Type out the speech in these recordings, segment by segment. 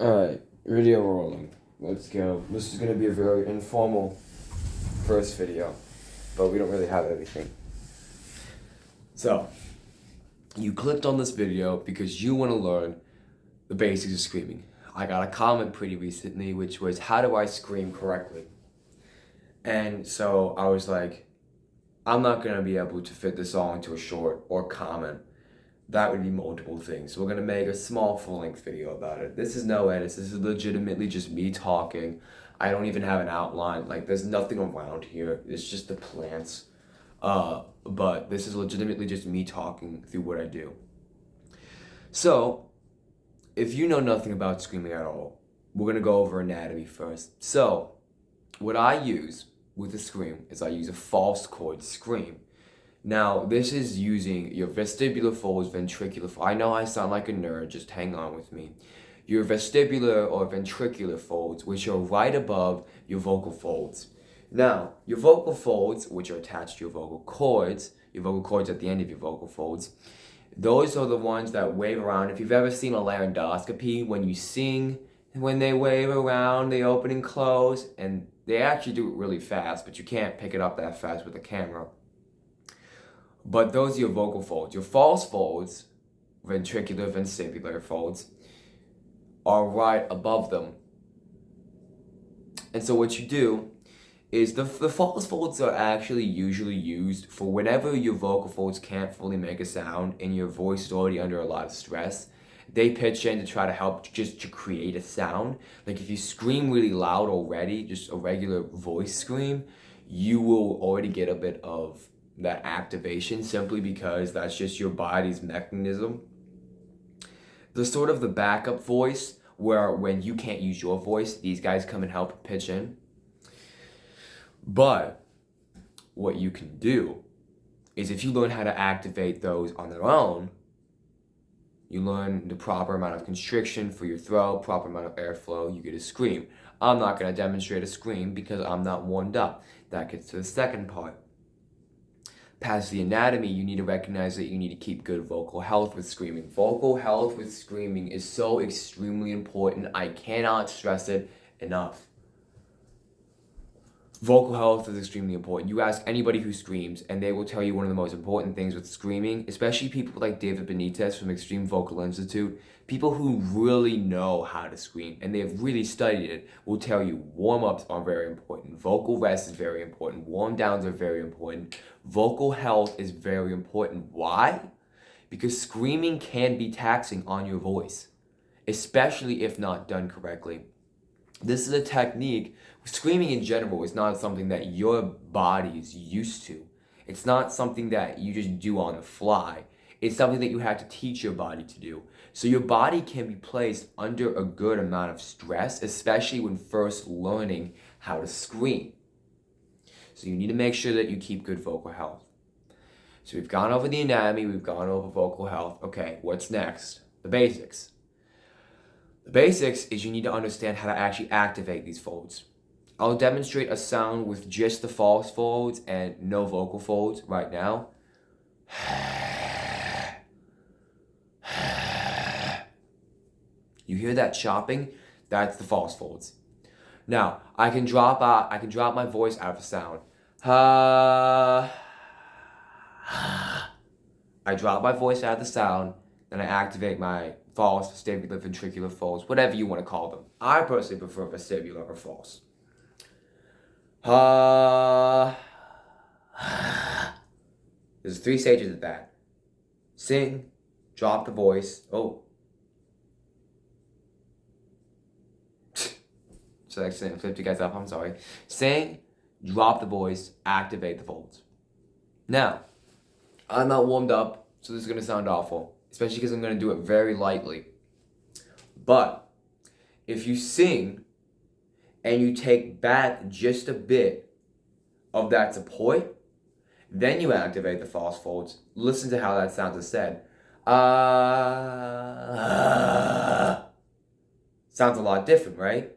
Alright, video rolling. Let's go. This is going to be a very informal first video, but we don't really have everything. So, you clicked on this video because you want to learn the basics of screaming. I got a comment pretty recently which was, how do I scream correctly? And so I was like, I'm not going to be able to fit this all into a short or comment. That would be multiple things. So we're gonna make a small full-length video about it. This is no edits. This is legitimately just me talking. I don't even have an outline. Like, there's nothing around here. It's just the plants. But this is legitimately just me talking through what I do. So, if you know nothing about screaming at all, we're gonna go over anatomy first. So, what I use with a scream is I use a false chord scream. Now, this is using your vestibular folds, ventricular folds. I know I sound like a nerd, just hang on with me. Your vestibular or ventricular folds, which are right above your vocal folds. Now, your vocal folds, which are attached to your vocal cords at the end of your vocal folds, those are the ones that wave around. If you've ever seen a laryngoscopy, when you sing, when they wave around, they open and close, and they actually do it really fast, but you can't pick it up that fast with a camera. But those are your vocal folds. Your false folds, ventricular, vestibular folds, are right above them. And so what you do is the false folds are actually usually used for whenever your vocal folds can't fully make a sound and your voice is already under a lot of stress. They pitch in to try to help just to create a sound. Like if you scream really loud already, just a regular voice scream, you will already get a bit of that activation simply because that's just your body's mechanism. There's sort of the backup voice where when you can't use your voice, these guys come and help pitch in. But what you can do is if you learn how to activate those on their own, you learn the proper amount of constriction for your throat, proper amount of airflow, you get a scream. I'm not going to demonstrate a scream because I'm not warmed up. That gets to the second part. Past the anatomy, you need to recognize that you need to keep good vocal health with screaming. Vocal health with screaming is so extremely important. I cannot stress it enough. Vocal health is extremely important. You ask anybody who screams, and they will tell you one of the most important things with screaming, especially people like David Benitez from Extreme Vocal Institute, people who really know how to scream, and they've really studied it, will tell you warm-ups are very important, vocal rest is very important, warm-downs are very important, vocal health is very important. Why? Because screaming can be taxing on your voice, especially if not done correctly. This is a technique. Screaming in general is not something that your body is used to. It's not something that you just do on the fly. It's something that you have to teach your body to do. So your body can be placed under a good amount of stress, especially when first learning how to scream. So you need to make sure that you keep good vocal health. So we've gone over the anatomy, we've gone over vocal health. Okay, what's next? The basics. The basics is you need to understand how to actually activate these folds. I'll demonstrate a sound with just the false folds and no vocal folds right now. You hear that chopping? That's the false folds. Now, I can drop my voice out of the sound. I drop my voice out of the sound, then I activate my false, vestibular, ventricular folds, whatever you want to call them. I personally prefer vestibular or false. There's 3 stages of that. Sing, drop the voice. Oh. So I accidentally flipped you guys up, I'm sorry. Sing, drop the voice, activate the folds. Now, I'm not warmed up, so this is going to sound awful, especially because I'm going to do it very lightly. But if you sing and you take back just a bit of that support, then you activate the false folds. Listen to how that sounds as said. Sounds a lot different, right?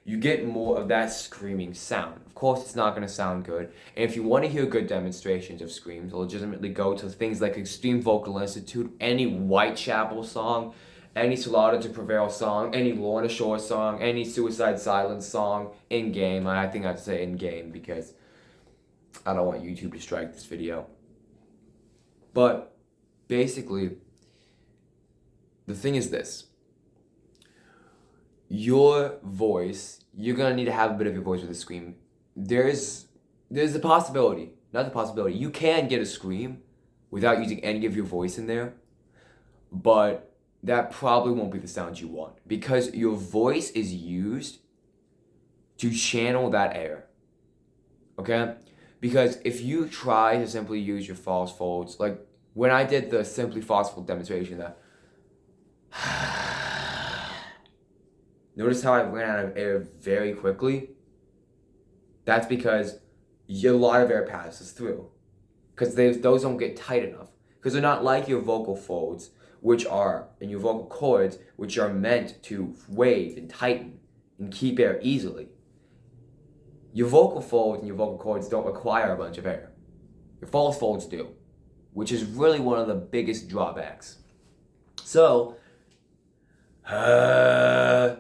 You get more of that screaming sound. Of course, it's not going to sound good. And if you want to hear good demonstrations of screams, legitimately go to things like Extreme Vocal Institute, any Whitechapel song, any Slaughter to Prevail song, any Lorna Shore song, any Suicide Silence song in-game. I think I'd say in-game because I don't want YouTube to strike this video. But basically, the thing is this. Your voice, you're going to need to have a bit of your voice with a scream. There's a possibility, not the possibility, you can get a scream without using any of your voice in there, but that probably won't be the sound you want because your voice is used to channel that air, okay? Because if you try to simply use your false folds, like when I did the simply false fold demonstration, that notice how I ran out of air very quickly? That's because a lot of air passes through. Because those don't get tight enough. Because they're not like your vocal folds, and your vocal cords, which are meant to wave and tighten and keep air easily. Your vocal folds and your vocal cords don't require a bunch of air. Your false folds do, which is really one of the biggest drawbacks. So,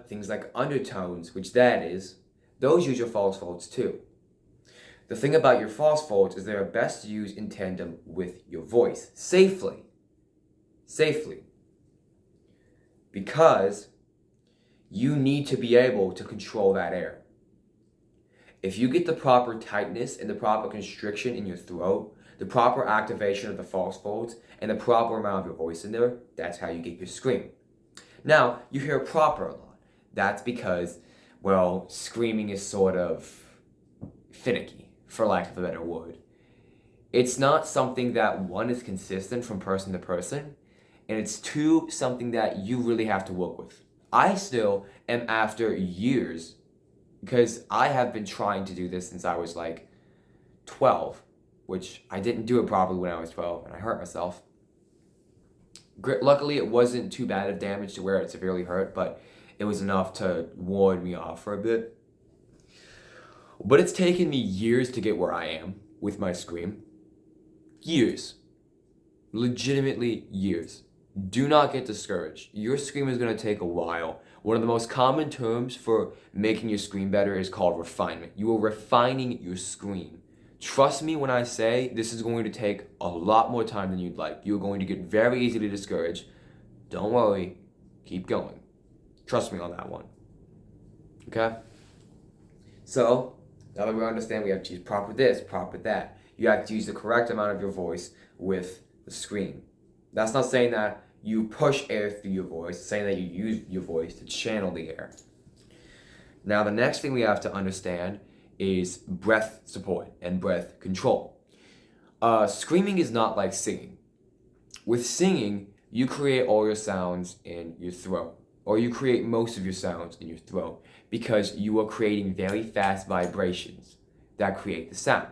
things like undertones, which those use your false folds too. The thing about your false folds is they are best used in tandem with your voice, safely. Because you need to be able to control that air. If you get the proper tightness and the proper constriction in your throat, the proper activation of the false folds, and the proper amount of your voice in there, that's how you get your scream. Now, you hear proper a lot. That's because, well, screaming is sort of finicky, for lack of a better word. It's not something that, one, is consistent from person to person, and it's two, something that you really have to work with. I still am, after years, because I have been trying to do this since I was like 12, which I didn't do it properly when I was 12, and I hurt myself. Luckily, it wasn't too bad of damage to where it severely hurt, but it was enough to ward me off for a bit. But it's taken me years to get where I am with my scream. Years. Legitimately years. Do not get discouraged. Your scream is going to take a while. One of the most common terms for making your scream better is called refinement. You are refining your scream. Trust me when I say this is going to take a lot more time than you'd like. You're going to get very easily discouraged. Don't worry. Keep going. Trust me on that one. Okay? So, now that we understand, we have to use proper this, proper that. You have to use the correct amount of your voice with the scream. That's not saying that you push air through your voice. It's saying that you use your voice to channel the air. Now, the next thing we have to understand is breath support and breath control. Screaming is not like singing. With singing, you create all your sounds in your throat, or you create most of your sounds in your throat, because you are creating very fast vibrations that create the sound.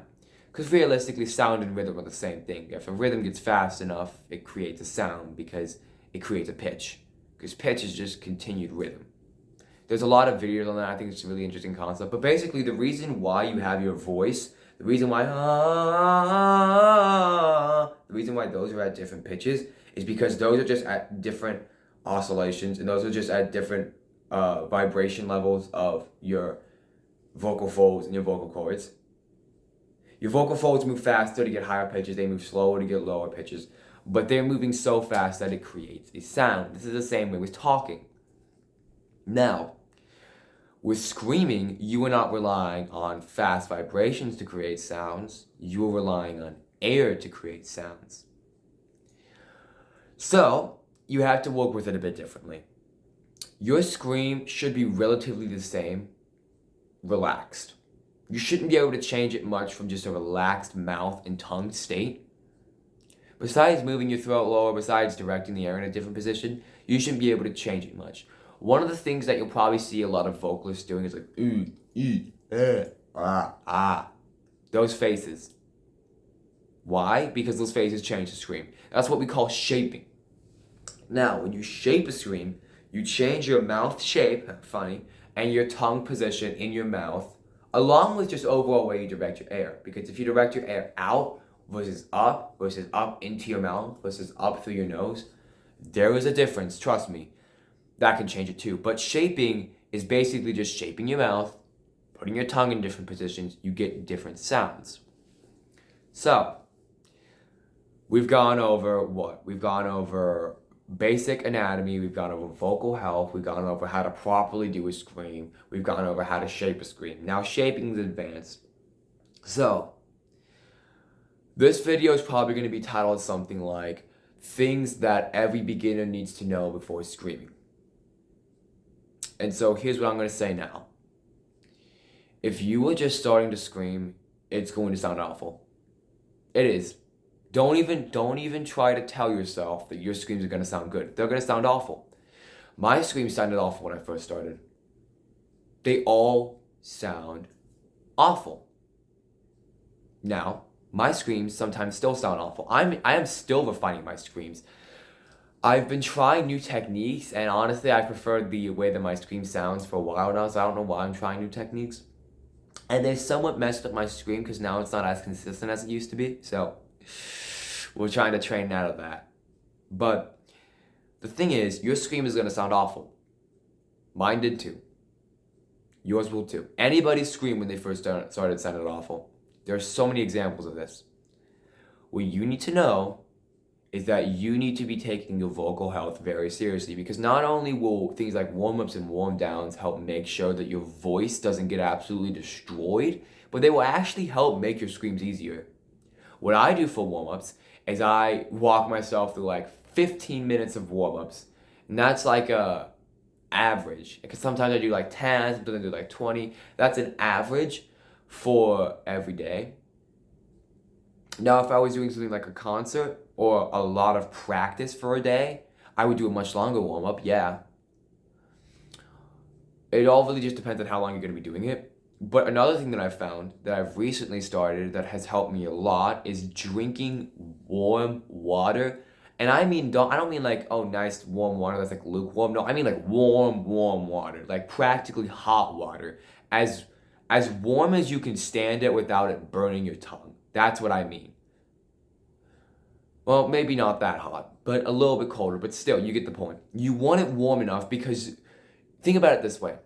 Because realistically, sound and rhythm are the same thing. If a rhythm gets fast enough, it creates a sound because it creates a pitch. Because pitch is just continued rhythm. There's a lot of videos on that. I think it's a really interesting concept. But basically, the reason why you have your voice, the reason why those are at different pitches is because those are just at different oscillations, and those are just at different vibration levels of your vocal folds and your vocal cords. Your vocal folds move faster to get higher pitches, they move slower to get lower pitches, but they're moving so fast that it creates a sound. This is the same way with talking. Now, with screaming, you are not relying on fast vibrations to create sounds, you are relying on air to create sounds. So, you have to work with it a bit differently. Your scream should be relatively the same, relaxed. You shouldn't be able to change it much from just a relaxed mouth and tongue state. Besides moving your throat lower, besides directing the air in a different position, you shouldn't be able to change it much. One of the things that you'll probably see a lot of vocalists doing is like, those faces. Why? Because those faces change the scream. That's what we call shaping. Now, when you shape a scream, you change your mouth shape, funny, and your tongue position in your mouth, along with just overall way you direct your air. Because if you direct your air out versus up into your mouth versus up through your nose, there is a difference, trust me. that can change it too. But shaping is basically just shaping your mouth, putting your tongue in different positions, you get different sounds. So, we've gone over what? We've gone over basic anatomy, we've gone over vocal health, we've gone over how to properly do a scream, we've gone over how to shape a scream. Now, shaping is advanced. So, this video is probably going to be titled something like, things that every beginner needs to know before screaming. And so, here's what I'm going to say now. If you are just starting to scream, it's going to sound awful. It is. Don't even try to tell yourself that your screams are going to sound good. They're going to sound awful. My screams sounded awful when I first started. They all sound awful. Now, my screams sometimes still sound awful. I am still refining my screams. I've been trying new techniques, and honestly, I preferred the way that my scream sounds for a while now, so I don't know why I'm trying new techniques. And they somewhat messed up my scream because now it's not as consistent as it used to be. So we're trying to train out of that. But the thing is, your scream is going to sound awful. Mine did too. Yours will too. Anybody's scream when they first started sounded awful. There are so many examples of this. What you need to know is that you need to be taking your vocal health very seriously, because not only will things like warm-ups and warm-downs help make sure that your voice doesn't get absolutely destroyed, but they will actually help make your screams easier. What I do for warm-ups is I walk myself through like 15 minutes of warm-ups, and that's like a average, because sometimes I do like 10, sometimes I do like 20. That's an average for every day. Now, if I was doing something like a concert or a lot of practice for a day, I would do a much longer warm-up, yeah. It all really just depends on how long you're going to be doing it. But another thing that I've found that I've recently started that has helped me a lot is drinking warm water. And I don't mean like, oh, nice warm water that's like lukewarm. No, I mean like warm water, like practically hot water. As warm as you can stand it without it burning your tongue. That's what I mean. Well, maybe not that hot, but a little bit colder, but still, you get the point. You want it warm enough because, think about it this way.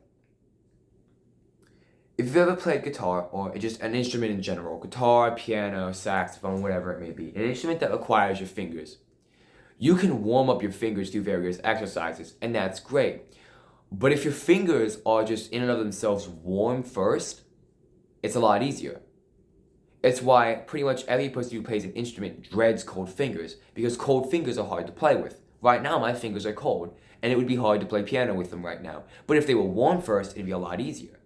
If you've ever played guitar, or just an instrument in general, guitar, piano, saxophone, whatever it may be, an instrument that requires your fingers, you can warm up your fingers through various exercises, and that's great. But if your fingers are just in and of themselves warm first, it's a lot easier. It's why pretty much every person who plays an instrument dreads cold fingers, because cold fingers are hard to play with. Right now, my fingers are cold, and it would be hard to play piano with them right now. But if they were warm first, it'd be a lot easier.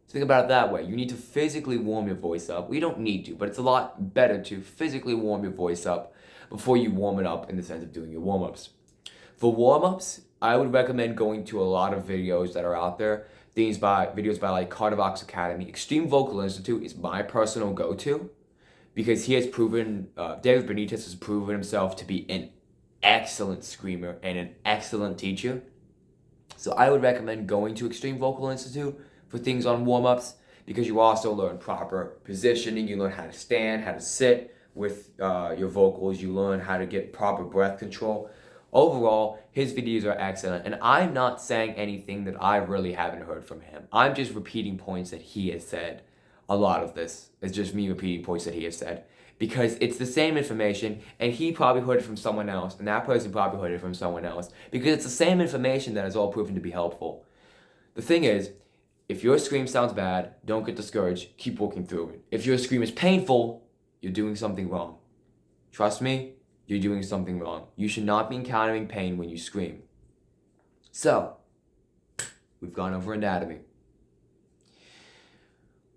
So think about it that way. You need to physically warm your voice up. Well, you don't need to, but it's a lot better to physically warm your voice up before you warm it up in the sense of doing your warm-ups. For warm-ups, I would recommend going to a lot of videos that are out there. Videos by like Carter Vox Academy. Extreme Vocal Institute is my personal go-to because he has proven, David Benitez has proven himself to be an excellent screamer and an excellent teacher. So I would recommend going to Extreme Vocal Institute for things on warm-ups, because you also learn proper positioning, you learn how to stand, how to sit with your vocals, you learn how to get proper breath control. Overall, his videos are excellent, and I'm not saying anything that I really haven't heard from him. I'm just repeating points that he has said. A lot of this is just me repeating points that he has said, because it's the same information, and he probably heard it from someone else, and that person probably heard it from someone else, because it's the same information that is all proven to be helpful. The thing is, if your scream sounds bad, don't get discouraged, keep working through it. If your scream is painful, you're doing something wrong. Trust me, you're doing something wrong. You should not be encountering pain when you scream. So, we've gone over anatomy.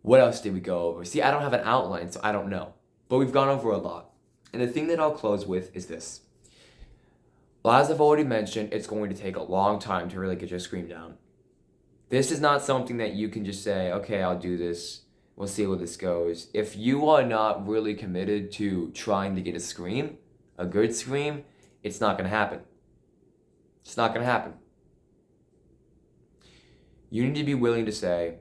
What else did we go over? See, I don't have an outline, so I don't know. But we've gone over a lot. And the thing that I'll close with is this. Well, as I've already mentioned, it's going to take a long time to really get your scream down. This is not something that you can just say, okay, I'll do this. We'll see where this goes. If you are not really committed to trying to get a good scream, it's not going to happen. It's not going to happen. You need to be willing to say,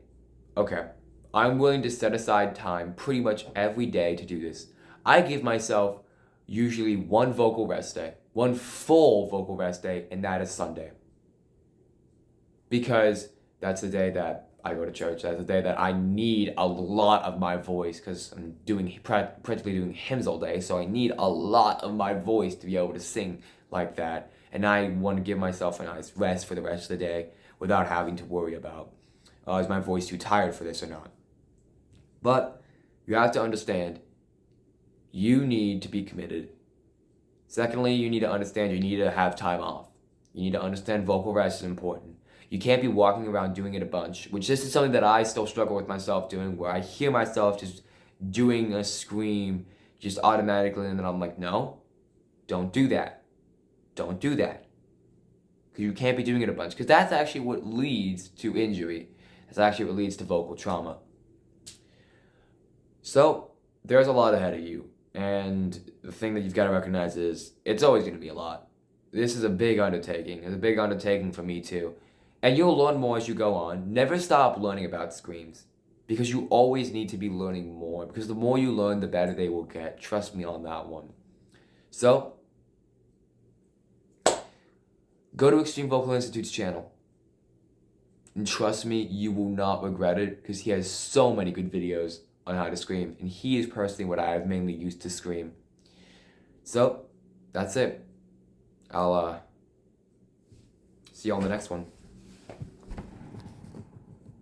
okay, I'm willing to set aside time pretty much every day to do this. I give myself usually one vocal rest day, one full vocal rest day, and that is Sunday. because that's the day that I go to church. That's the day that I need a lot of my voice because I'm practically doing hymns all day. So I need a lot of my voice to be able to sing like that. And I want to give myself a nice rest for the rest of the day without having to worry about, is my voice too tired for this or not? But you have to understand, you need to be committed. Secondly, you need to understand you need to have time off. You need to understand vocal rest is important. You can't be walking around doing it a bunch, which this is something that I still struggle with myself doing, where I hear myself just doing a scream just automatically, and then I'm like, no, don't do that. Don't do that. Because you can't be doing it a bunch, because that's actually what leads to injury. That's actually what leads to vocal trauma. So, there's a lot ahead of you, and the thing that you've got to recognize is it's always going to be a lot. This is a big undertaking. It's a big undertaking for me too. And you'll learn more as you go on. Never stop learning about screams, because you always need to be learning more, because the more you learn, the better they will get. Trust me on that one. So, go to Extreme Vocal Institute's channel. And trust me, you will not regret it, because he has so many good videos on how to scream. And he is personally what I have mainly used to scream. So, that's it. I'll see you on the next one.